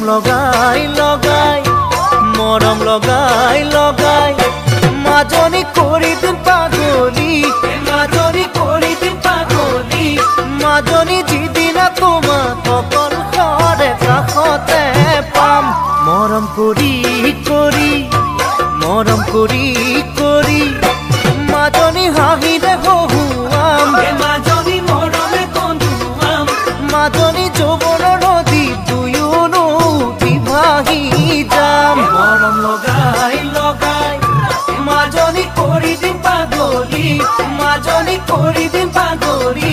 লগাই লগাই মৰম লগাই লগাই মাজনী কৰি দিম পাগলী মাজনী কৰি দিম পাগলী মাজনী যিদিনা তোমাক অকল ঘৰে কাষতে পাম মৰম কৰি কৰি মৰম কৰি কৰি মাজনী হাঁহিৰে হহুৱাম মাজনী মৰমে কন্দুৱাম মাজনী যৌৱনৰ নদী দুয়োনো ভাহি যাম মৰম লগাই লগাই মাজনী কৰি দিম পাগলী মাজনী কৰি দিম পাগলী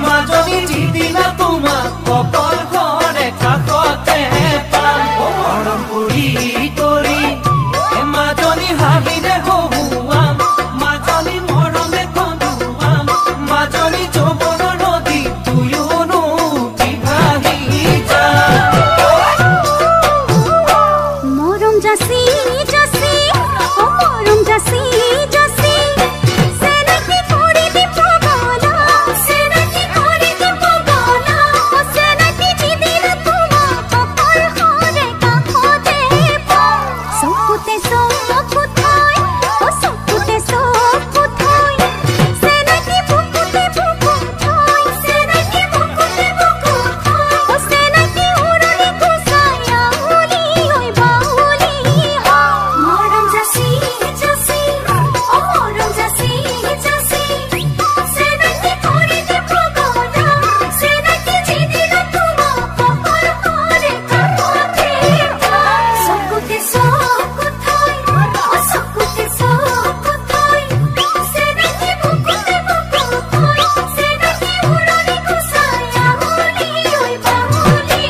মাজনী যিদিনা তোমাক অকল ঘৰে কাষতে পাম মৰম কৰি কৰি মাজনী হাঁহিৰে হহুৱাম মাজনী মৰমে কন্দুৱাম মাজনী যৌৱনৰ নদী দুয়োনো ভাহি যাম মৰম জাসি জাসি ও মৰম জাসি জাসি সেনাকি কৰি দি পগলা সেনাকি কৰি দি পগলা ও সেনাকি যিদিনা তোমাক অকল ঘৰে কাষতে পাম চকুতে চকু থৈ ও চকুতে চকু থৈ সেনাকি বুকুতে বুকু থৈ সেনাকি বুকুতে বুকু থৈ ও সেনাকি উৰণি কুচাই আউলি হৈ বাউলি হয় মৰম জাসি জাসি ও মৰম জাসি জাসি সেনাকি কৰি দি পগলা সেনাকি যিদিনা তোমাক অকল ঘৰে কাষতে পাম চকুতে চকু থৈ ও চকুতে চকু থৈ সেনাকি বুকুতে বুকু থৈ সেনাকি উৰণি কুচাই আউলি হৈ বাউলি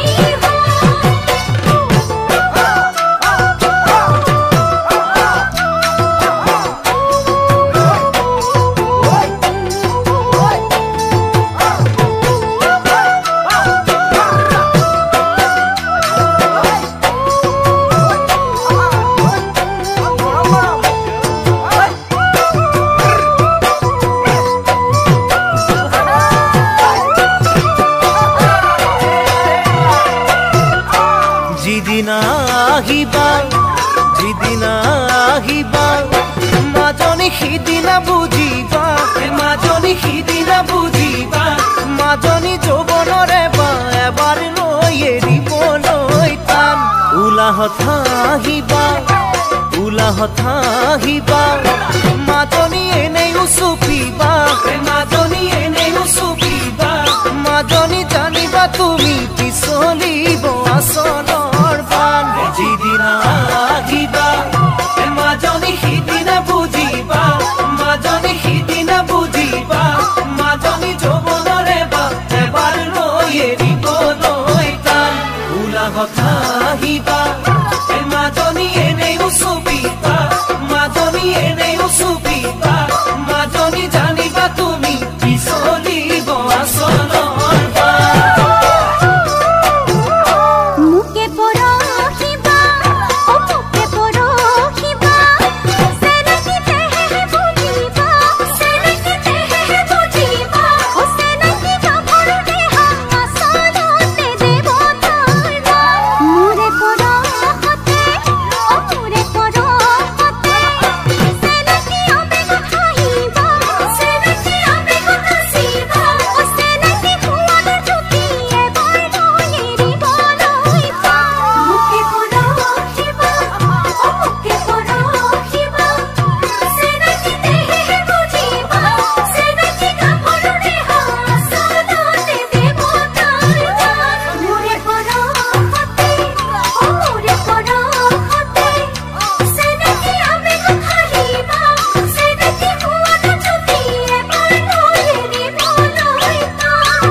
যিদিনা আহিবা মাজনী সিদিনা বুজিবা মাজনী সিদিনা বুজিবা মাজনী যৌৱনৰে বা এবাৰ লৈ এৰিবলৈ টান উলাহত হাঁহিবা মাজনী এনেই উচুপিবা মাজনী এনেই উচুপিবা মাজনী জানিবা তুমি পিছলিব আচলৰ পান যিদিনা আহিবা মাজনী সিদিনা বুজিবা মাজনী সিদিনা বুজিবা মাজনী যৌৱনৰে বা এবাৰ লৈ এৰিবলৈ টান উলাহত হাঁহিবা মাজনী এনেই উচুপিবা মাজনী এনেই উচুপিবা মাজনী জানিবা তুমি পিছলিব আচলৰ মুকে পৰহিবা ও মুকে পৰহিবা সেনাকি তেহে বুজিবা সেনাকি তেহে বুজিবা ও সেনাকি গাভৰু দেহা আচলতে দেৱতাৰ মোৰে পৰহতে ও মোৰে পৰহতে সেনাকি আবেগ হাঁহিবা সেনাকি আবেগ হাঁহিবা ও সেনাকি খোৱাদ জুতি এবাৰ লৈ এৰিবলৈ পাম মুকে পৰহিবা ও মুকে পৰহিবা সেনাকি তেহে বুজিবা সেনাকি গাভৰু দেহা আচলতে দেৱতাৰ মোৰে পৰহতে ও মোৰে পৰহতে সেনাকি আবেগ হাঁহিবা সেনাকি খোৱাদ জুতি এবাৰ লৈ এৰিবলৈ পাম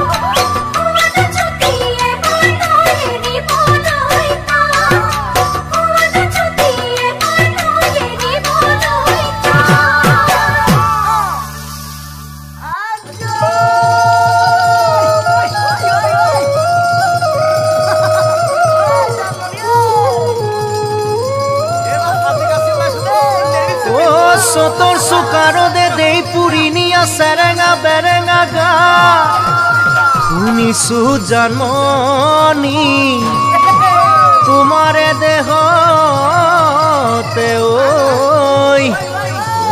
খোৱাদ জুতি এবাৰ লৈ এৰিবলৈ পাম খোৱাদ জুতি এবাৰ লৈ এৰিবলৈ ও সতৰ সুকাৰো দে দেই পুৰিনিয়া সেৰেঙা বেৰেঙা গা শুনিছো জানমনি তোমাৰে দেহতে ওই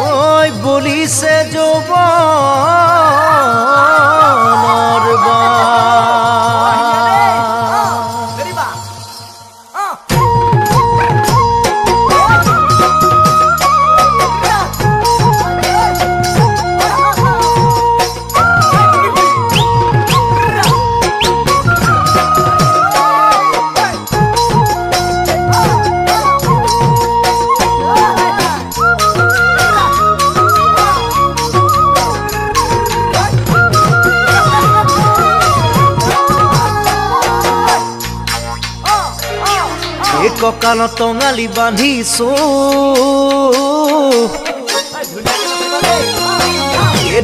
ওই বলিছে যৌবনৰ কঁকালত টঙালি বান্ধিছো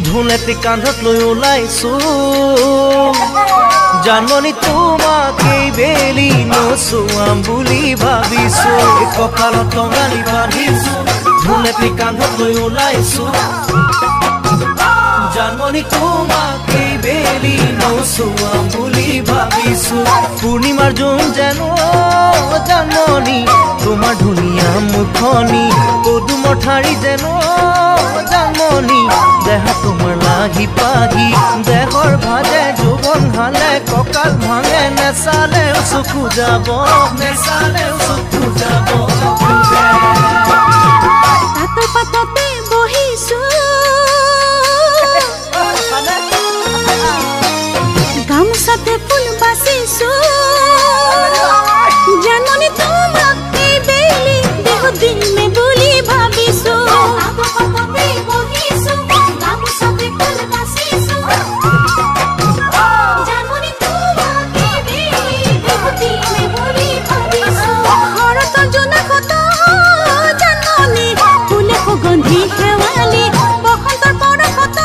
ধুনেতি কান্ধত লৈ ওলাইছো জানমণি তোমাকেই বেলি নচুৱাম বুলি ভাবিছো কঁকালত টঙালি বান্ধিছো ধুনেতি কান্ধত লৈ ওলাইছো জানমণি তোমাকেই বেলি নচুৱাম বুলি ভাবিছো পূৰ্ণিমাৰ জোন যেন জানমণি তোমাৰ ধুনীয়া মুখনি পদুমৰ ঠাৰি যেন জানমণি দেহ তোমাৰ লাগি পাগি দেহৰ ভাজে যৌৱন হালে কঁকাল ভাঙে নেচালেও চকু যাব পাতৰ পাততে বহিছো গামোচাতে ফুল বাচিছো জানমণি তোমাক এই বেলি দেহ দিমে বুলি ভাবিছো গামোচাতে ফুল বাচিছো জানমণি তোমাক এই বেলি দেহ দিমে বুলি ভাবিছো শৰতৰ জোনাকত জানমণি ফুলে সুগন্ধি শেৱালি বসন্তৰ পৰশত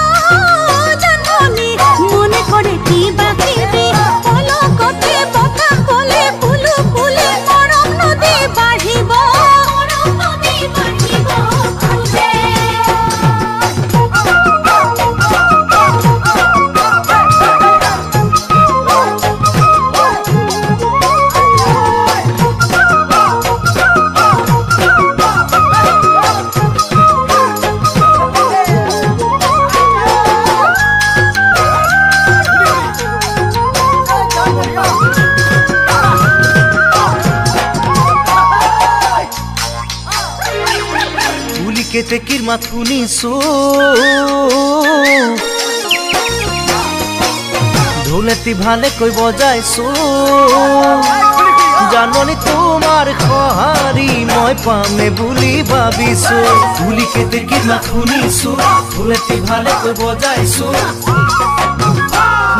জানমণি মনে কৰে কিবা কিবি পলকতে বতাহ বলে ফুলো ফুলে মৰম নদী বাঢ়িব খোজে কেতেকীৰ মাত শুনিছো ঢোলেটি ভালেকৈ বজাইছো জানমণি তোমাৰ সঁহাৰি মই পামে বুলি ভাবিছো ধুলি কেতেকীৰ মাত শুনিছো ঢোলেটি ভালেকৈ বজাইছো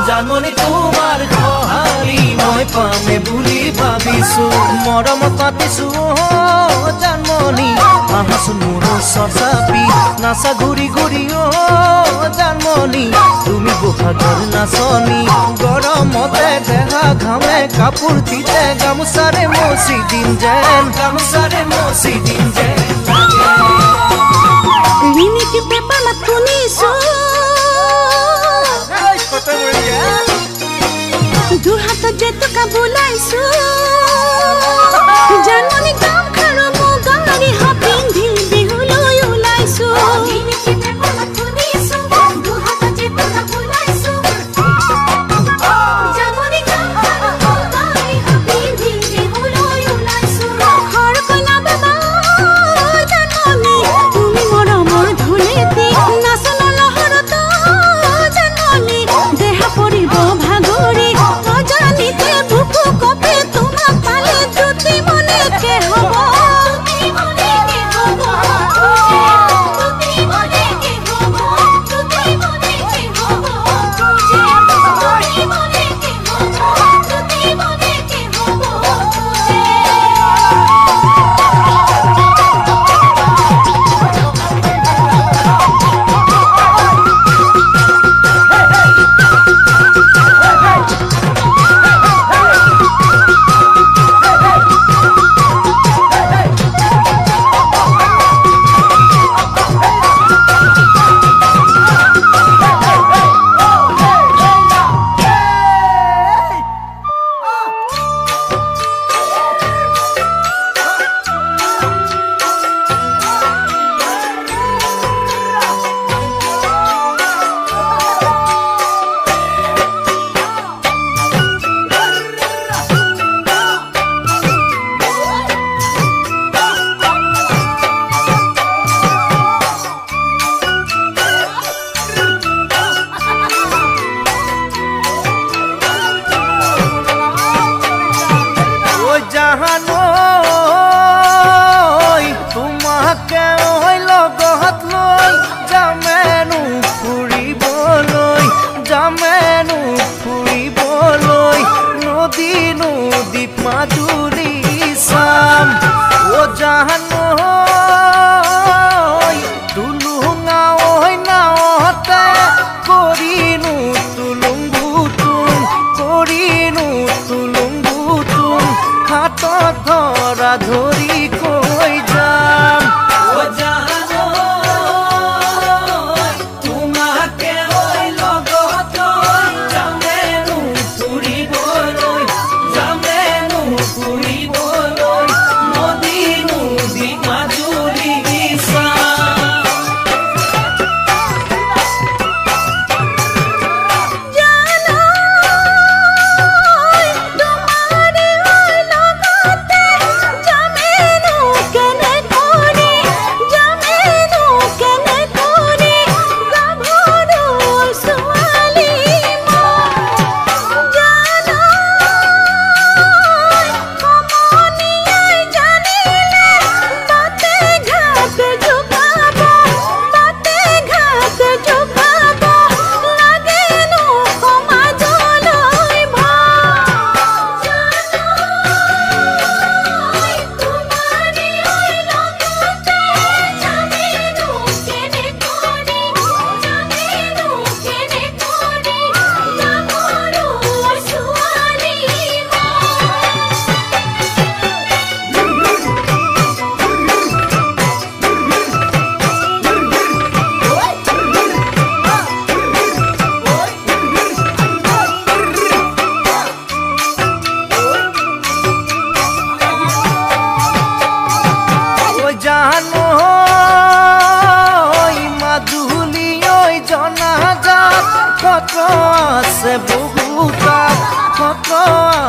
জানমণি তোমাৰ সঁহাৰি মই পামে বুলি ভাবিছো মৰমত পাতিছো জানমণি আহাচোন মোৰ ওচৰ চাপি নাচা ঘূৰি ঘূৰি জানমণি তুমি বহাগৰ নাচনি গৰমতে দেহা ঘামে কাপোৰ তিতে গামোচাৰে মচি দিম যেন ৰিণিকি পেপা মাত শুনিছো যোৰহাটত জেতুকা বোলাইছো জানমণি গাম খাৰু মুগাৰি পিন্ধি বিহুলৈ ওলাইছো তুমি মৰমৰ ধুলেতি নাচনৰ লহৰ নদী নদীত মাজুলী চাম ও জানো টুলুঙা ঐ নাৱতে কৰিনো তুলুং ভুতুং কৰিনো তুলুং ভুতুং হাতত ধৰা ধৰি কৈ যাম ও জানো তোমাকে ঐ লগত যামেনো ফুৰিবলৈ যামেনো ফুৰিবলৈ নদী নদী মাজুলী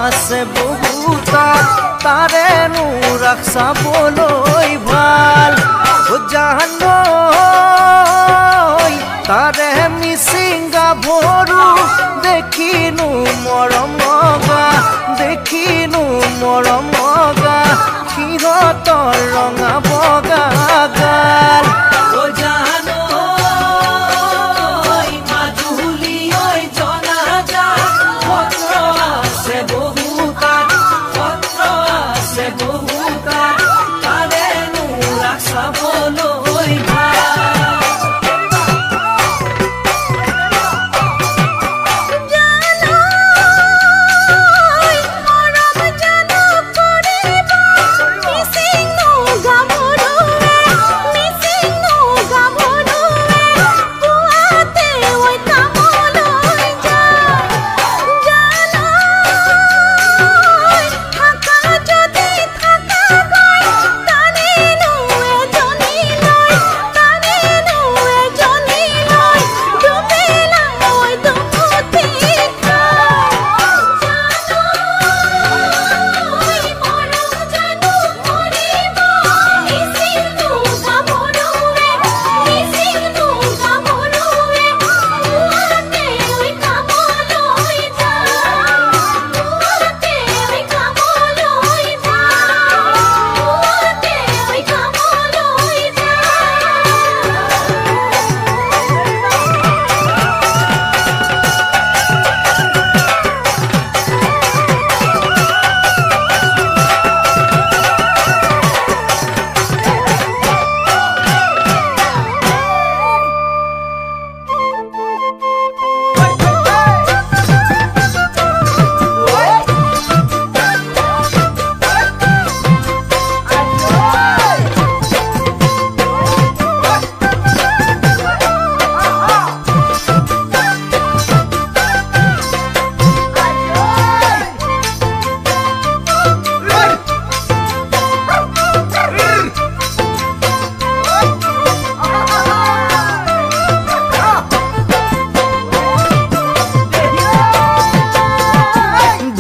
আছে বহুতা তাৰেনো ৰাস চাবলৈ ভাল জানো তাৰে মিচিং গাভৰু দেখিনো মৰম লগা সিহঁতৰ ৰঙা বগা গাল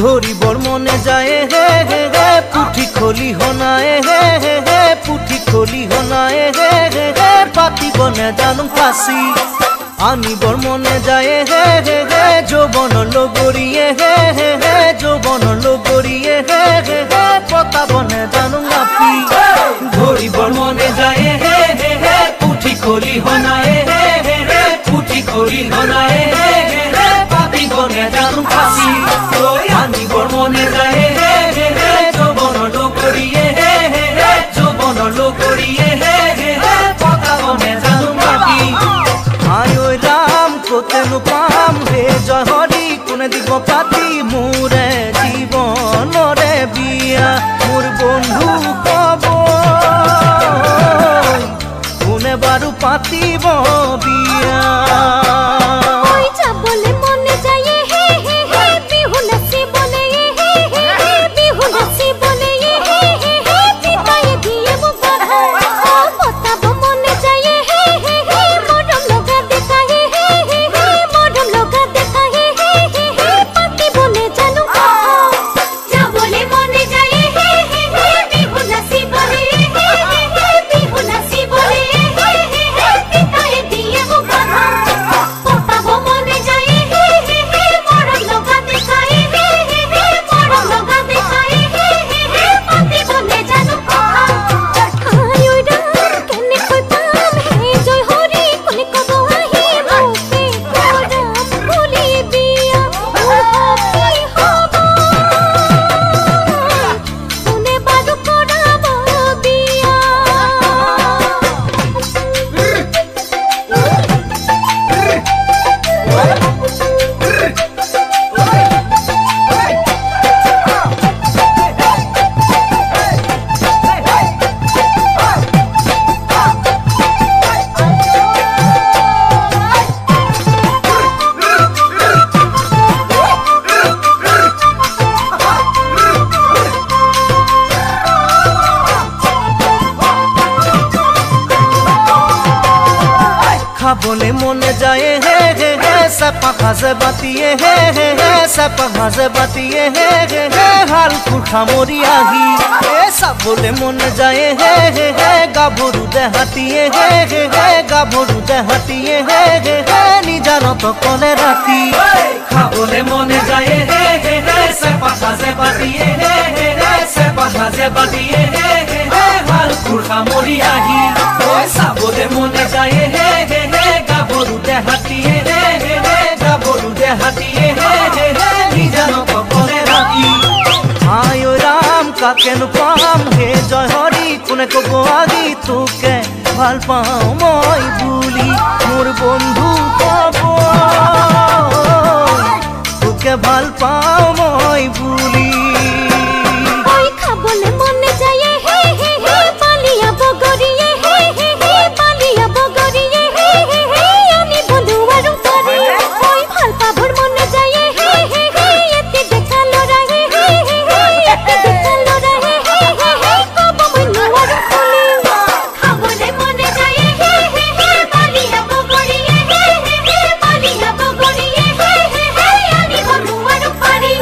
ধরিবর মনে যায় হে হে হে পুঠি খলি হনায় হে হে হে পুঠি খলি হনায় হে হে হে পাতি বনে জানুম ফাঁসি আনিবর মনে যায় হে হে হে যৌবন লগরিয়ে হে হে হে যৌবন লগরিয়ে হে হে হে পতা বনে জানুম নাপি ধরিবর মনে যায় হে হে হে পুঠি খলি হনায় হে হে হে পুঠি খলি হনায় হে হে হে পাতি বনে জানুম ফাঁসি আনিবর মনে কোনে দিব পাতি মোৰে জীৱনৰে বিয়া মোৰ বন্ধু কব কোনে বাৰু পাতিব বিয়া খাবলে মনে যায় হে হে হে চাপা ভাজে বাতিয়ে হে হে হে চাপা ভাজে বাতিয়ে হে হে হে হাল কুঠামৰি আহি এ চাবলে মনে যায় হে হে হে গাভৰু দেহাতিয়ে হে হে হে গাভৰু দেহাতিয়ে হে হে হে নিজানত কলে ৰাতি খাবলে মনে যায় হে হে হে চাপা ভাজে বাতিয়ে হে হে হে চাপা ভাজে বাতিয়ে হে হে হে হাল কুঠামৰি আহি এ চাবলে মনে যায় হে হে গাভৰু দেহাতিয়ে হে হে হে গাভৰু দেহাতিয়ে হে হে হে নিজানত কলে ৰাতি আয় ৰাম কাকেনো পাম হে জয় হৰি কোনে কব আজি তোকে ভাল পাওঁ মই বুলি মোৰ বন্ধু কব তোকে ভাল পাওঁ মই বুলি খাবলে মনে যায় হে হে হে পালিয়া বগৰিয়ে হে হে হে পালিয়া বগৰিয়ে হে হে হে আমি বন্ধু আৰু তৰে ঐ ভাল পাবৰ মনে যায় হে হে হে এতি দেখা লৰা হে হে হে এতি দেখা লৰা হে হে হে কব মই নোৱাৰো খুলি খাবলে মনে যায় হে হে হে পালিয়া বগৰিয়ে হে হে হে পালিয়া বগৰিয়ে হে হে হে আমি বন্ধু আৰু তৰে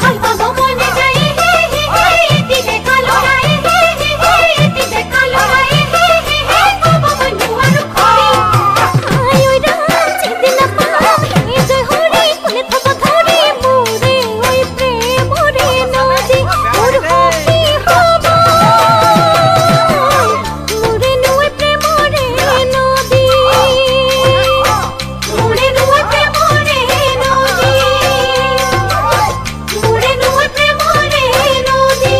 ভাল পাব মনে যায় হে হে হে এতি দেখা লৰা হে হে হে এতি দেখা লৰা হে হে হে কব মই নোৱাৰো খুলি আয় ৰাম চিদিনা পাম হে জয় হৰি কোনে থব ধৰি মোৰে ঐ প্ৰেমৰে নদী মোৰ সখী হব মোৰে নৈ প্ৰেমৰে নদী মোৰে নৈ প্ৰেমৰে নদী মোৰে নৈ প্ৰেমৰে নদী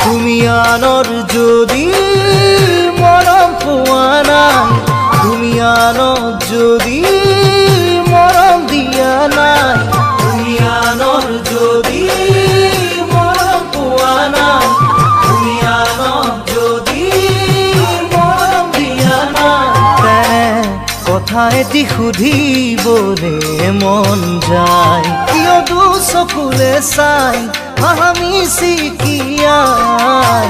তুমি আনৰ যদি মৰম পোৱা নাই তুমি আনৰ যদি মৰম দিয়া নাই তুমি আনৰ যদি মৰম পোৱা নাই তুমি আনৰ যদি মৰম দিয়া নাই কথা এটি সুধিবলে মন যায় কিয় দুচকুলে চাই হাহামি চিকিয়াই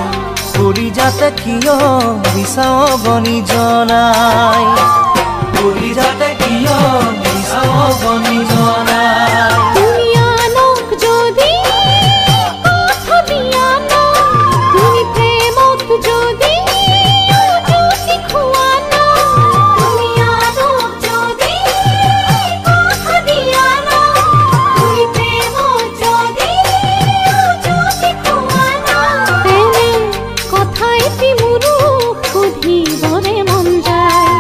কলিজাতে কিয় বিচাও গনি জনাই কলিজাতে কিয় বিচাও গনি জনাই তুমি আনক যদি কথা দিয়া না তুমি প্রেমত যদি জ্যোতি খোৱা না তুমি আনক যদি কথা দিয়া না তুমি প্ৰেমত যদি জ্যোতি খোৱা না তেনে কথা এটি মোৰো সুধিবৰে মন যায়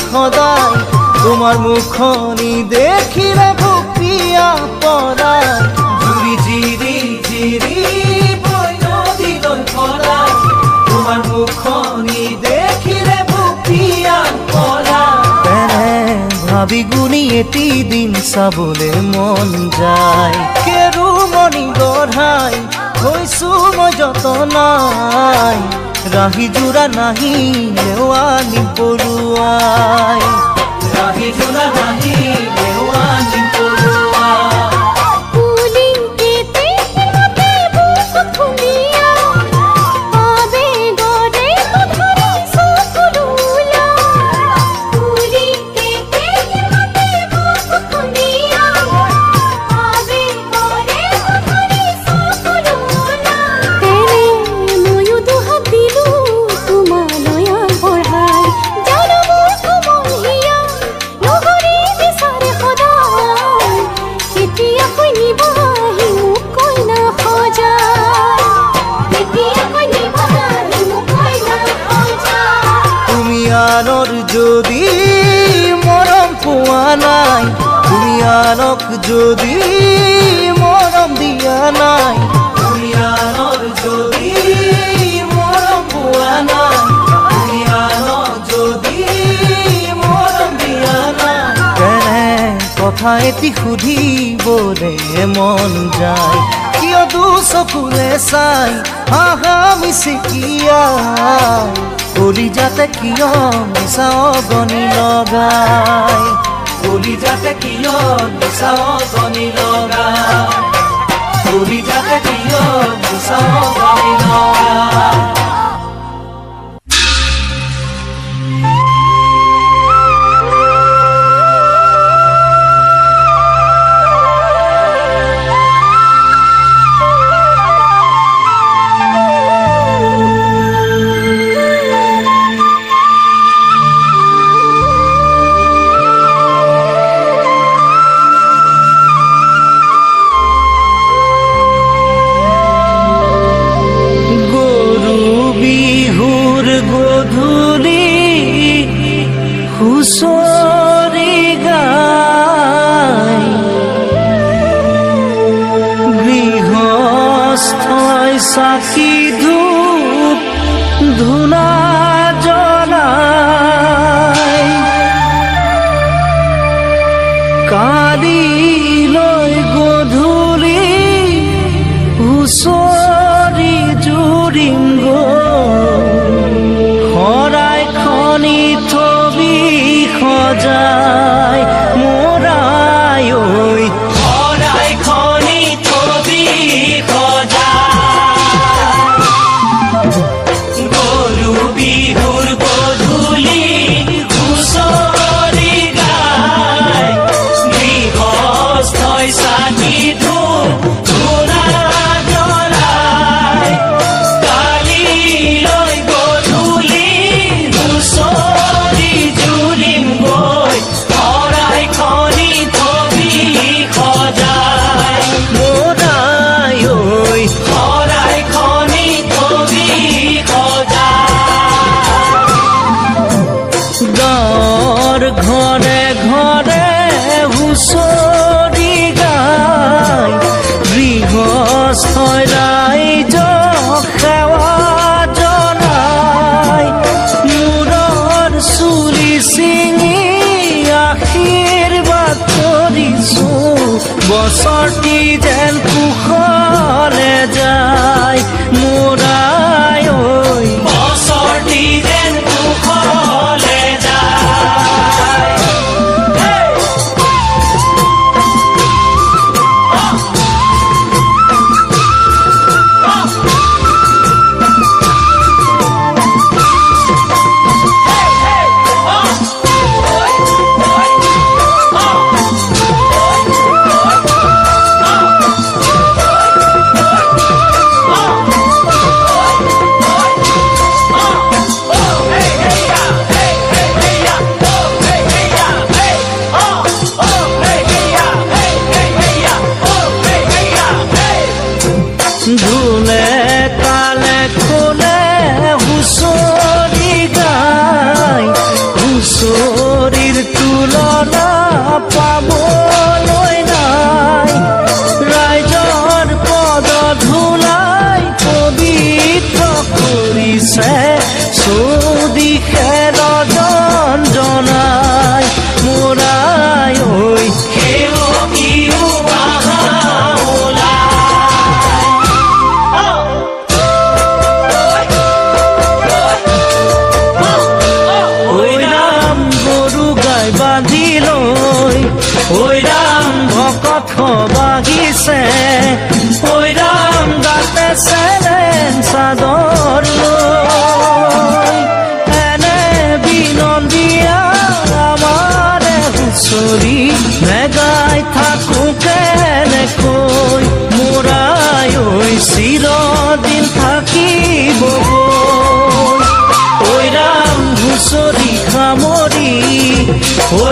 সদায় তোমাৰ মুখনি দেখিলে ভুপিয়া পড়ায় জুৰি জিৰি জিৰি বৈ নদীলৈ পড়ায় তোমার মুখনি দেখিলে ভুপিয়া পড়ায় তেনে ভাবি গুণি এটি দিন চাবলে মন যায় কেৰু মনি গঢ়াই হৈছো মই যতনাই রাহি জোড়া নাহি লেওয়ানি পড়ুয়াই রাহি জোড়া নাহি লেওয়ানি পড়ুয়াই পুলিং কেতে মতে বুক খুলিয়া আবে গরে তো ধরি সকলুলা পুলিং কেতে মতে বুক খুলিয়া আবে গরে তো ধরি সকলুলা তেনে ময়ু দুহাত দিলু তোমালয় বঢ়াই জানো মোৰ কমহিয়া নহৰি বিচাৰে সদায় কেতিয়া কৈ নিবাহি মোক কৈ না সজায় কেতিয়া কৈ নিবাহি মোক কৈ না সজায় তুমি আনৰ যদি মৰম পোৱা নাই তুমি আনক যদি মৰম দিয়া নাই তুমি আনৰ যদি মৰম পোৱা নাই তুমি আনক যদি মৰম দিয়া নাই তেনে কথা এটি সুধিবলে মন যায় কিয় দুচকুলে চাই হাহা মিচিকিয়া কলিজাতে কিয় বিচাও গনি লগাই কলিজাতে কিয় বিচাও গনি লগাই কলিজাতে কিয় বিচাও গনি লগাই হুঁচৰি গাই গৃহস্থই চাকি ধূপ ধূনা জ্বলাই কালিলৈ গধূলি হুঁচৰি জুৰিম শৰাই খনি থবি বছৰটি যেন কুশলে যায় মোৰাই ঐ বছৰটি যেন কুশলে যায় ধুলে তালে খোলে হুঁচৰি গায় হুঁচৰিৰ তুলনা পাবলৈ নাই ৰাইজৰ পদ ধূলাই পবিত্ৰ কৰিছে চৌদিশে ৰজন জনাই মোৰাই ঐ সেৱকীও ঐ ৰাম ভকত বাগিছে ঐ ৰাম গাতে চেলেন চাদৰ লৈ এনে বিনন্দীয়া আমাৰে হুঁচৰি নেগাই থাকো কেনেকৈ মোৰাই ঐ চিৰদিন থাকিব ঐ ৰাম হুঁচৰি সামৰি ঐ